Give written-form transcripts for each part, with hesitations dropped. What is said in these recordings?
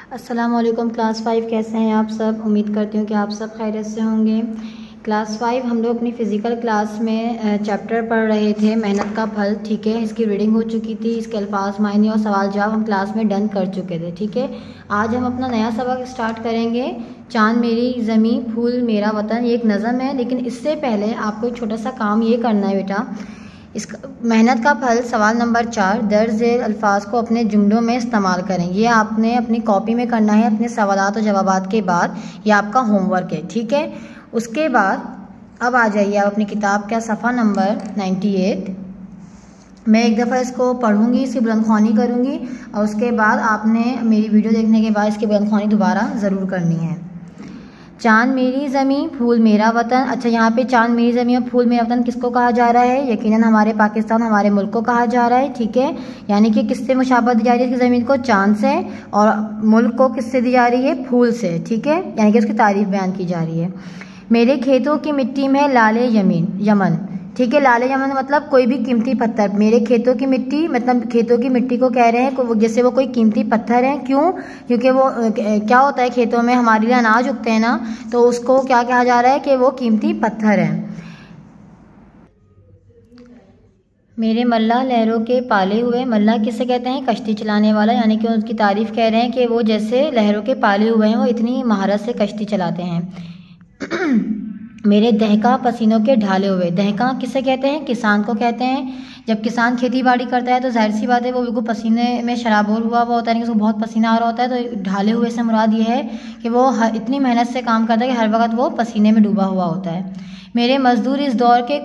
अस्सलाम वालेकुम क्लास 5 कैसे हैं आप सब। उम्मीद करती हूँ कि आप सब खैरियत से होंगे। क्लास 5 हम लोग अपनी फ़िज़िकल क्लास में चैप्टर पढ़ रहे थे मेहनत का फल। ठीक है, इसकी रीडिंग हो चुकी थी, इसके अल्फाज मायने और सवाल जवाब हम क्लास में डन कर चुके थे। ठीक है, आज हम अपना नया सबक स्टार्ट करेंगे। चाँद मेरी ज़मीं फूल मेरा वतन, ये एक नज़म है, लेकिन इससे पहले आपको एक छोटा सा काम ये करना है बेटा। इसका मेहनत का फल सवाल नंबर 4 दर्ज झेल अल्फाज को अपने जुमलों में इस्तेमाल करें। ये आपने अपनी कॉपी में करना है अपने सवालात और जवाबात के बाद। ये आपका होमवर्क है। ठीक है, उसके बाद अब आ जाइए आप अपनी किताब का सफ़ा नंबर 98। मैं एक दफ़ा इसको पढ़ूंगी, इसकी बुलंदख्वानी करूंगी और उसके बाद आपने मेरी वीडियो देखने के बाद इसकी बुलंदख्वानी दोबारा ज़रूर करनी है। चाँद मेरी ज़मीं फूल मेरा वतन। अच्छा, यहाँ पे चाँद मेरी ज़मीं और फूल मेरा वतन किसको कहा जा रहा है? यकीनन हमारे पाकिस्तान, हमारे मुल्क को कहा जा रहा है। ठीक है, यानी कि किससे मुशाबहत दी जा रही है इसकी ज़मीन को? चाँद से। और मुल्क को किससे दी जा रही है? फूल से। ठीक है, यानी कि उसकी तारीफ़ बयान की जा रही है। मेरे खेतों की मिट्टी में लाले यमन। ठीक है, लाले यमन मतलब कोई भी कीमती पत्थर। मेरे खेतों की मिट्टी मतलब खेतों की मिट्टी को कह रहे हैं जैसे वो कोई कीमती पत्थर है। क्यों? क्योंकि वो क्या होता है, खेतों में हमारे लिए अनाज उगते हैं ना, तो उसको क्या कहा जा रहा है कि वो कीमती पत्थर है। मेरे मल्लाह लहरों के पाले हुए। मल्लाह किसे कहते हैं? कश्ती चलाने वाला, यानी कि उसकी तारीफ़ कह रहे हैं कि वो जैसे लहरों के पाले हुए हैं, वो इतनी महारत से कश्ती चलाते हैं। मेरे दहका पसीनों के ढाले हुए। दहका किसे कहते हैं? किसान को कहते हैं। जब किसान खेती बाड़ी करता है तो जाहिर सी बात है वो बिल्कुल पसीने में शराबोर हुआ होता है, कि उसको बहुत पसीना आ रहा होता है। तो ढाले हुए से मुराद ये है कि वो इतनी मेहनत से काम करता है कि हर वक्त वो पसीने में डूबा हुआ होता है। मेरे मजदूर इस दौर के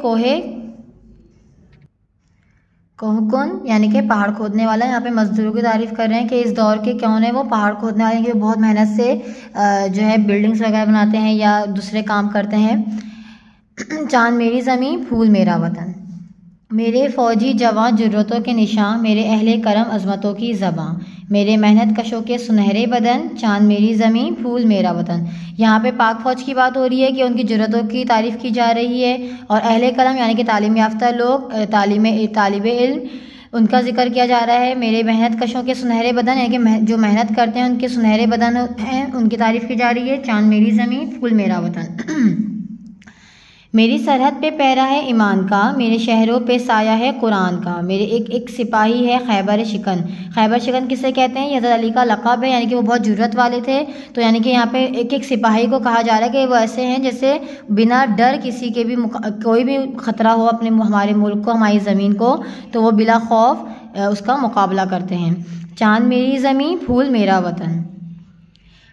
कोहकुन, यानी कि पहाड़ खोदने वाला। यहाँ पे मजदूरों की तारीफ़ कर रहे हैं कि इस दौर के कौन है? वो पहाड़ खोदने वाले, कि बहुत मेहनत से जो है बिल्डिंग्स वगैरह बनाते हैं या दूसरे काम करते हैं। चाँद मेरी ज़मीं फूल मेरा वतन। मेरे फ़ौजी जवां जुर्रतों के निशान, मेरे अहले करम अज़मतों की ज़बां। मेरे मेहनत कशों के सुनहरे बदन, चाँद मेरी ज़मीं फूल मेरा वतन। यहाँ पे पाक फ़ौज की बात हो रही है कि उनकी जुर्रतों की तारीफ़ की जा रही है। और अहले कलम यानी कि तालीम याफ्ता लोग, तालिब इल्म, उनका जिक्र किया जा रहा है। मेरे मेहनत कशों के सुनहरे बदन, यानी कि जो मेहनत करते हैं उनके सुनहरे बदन हैं, उनकी तारीफ़ की जा रही है। चाँद मेरी ज़मीं फूल मेरा वतन। मेरी सरहद पे पहरा है ईमान का, मेरे शहरों पे साया है कुरान का। मेरे एक सिपाही है खैबर शिकन। खैबर शिकन किसे कहते हैं? हज़रत अली का लक़ब है, यानी कि वो बहुत जुर्रत वाले थे। तो यानी कि यहाँ पे एक सिपाही को कहा जा रहा है कि वो ऐसे हैं जैसे बिना डर किसी के भी कोई भी ख़तरा हो अपने हमारे मुल्क को, हमारी ज़मीन को, तो वो बिला खौफ उसका मुकाबला करते हैं। चाँद मेरी ज़मीं फूल मेरा वतन।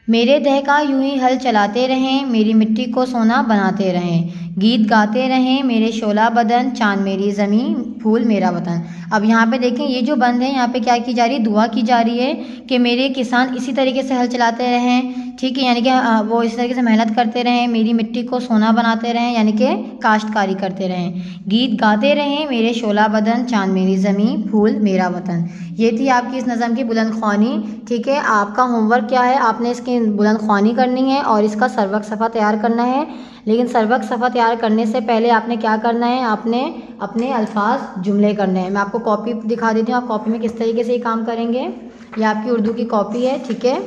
मेरे दहका यूं ही हल चलाते रहें, मेरी मिट्टी को सोना बनाते रहें। गीत गाते रहें मेरे शोला बदन, चाँद मेरी ज़मीं फूल मेरा वतन। अब यहाँ पे देखें, ये जो बंद है यहाँ पे क्या की जा रही है? दुआ की जा रही है कि मेरे किसान इसी तरीके से हल चलाते रहें। ठीक है, यानी कि वो इस तरीके से मेहनत करते रहें, मेरी मिट्टी को सोना बनाते रहें, यानी कि काश्तकारी करते रहें। गीत गाते रहें मेरे शोला बदन, चाँद मेरी ज़मीं फूल मेरा वतन। ये थी आपकी इस नज़म की बुलंदख्वानी। ठीक है, आपका होमवर्क क्या है? आपने इसकी बुलंदख्वानी करनी है और इसका सरवक सफ़ा तैयार करना है। लेकिन सरवक सफ़ा तैयार करने से पहले आपने क्या करना है? आपने अपने अल्फाज जुमले करने हैं। मैं आपको कॉपी दिखा देती हूँ, आप कॉपी में किस तरीके से ये काम करेंगे। ये आपकी उर्दू की कॉपी है। ठीक है,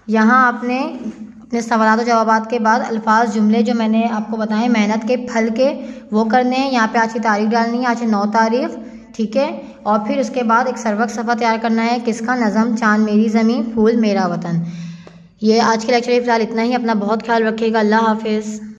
यहाँ आपने अपने सवालात और जवाबात के बाद अल्फाज जुमले जो मैंने आपको बताए मेहनत के फल के, वो करने हैं। यहाँ पे आज की तारीख डालनी है, आज 9 तारीख। ठीक है, और फिर उसके बाद एक सरवक सफ़ा तैयार करना है। किसका? नज़म चाँद मेरी ज़मीं फूल मेरा वतन। ये आज के लेक्चर में फ़िलहाल इतना ही। अपना बहुत ख्याल रखिएगा। अल्लाह हाफिज़।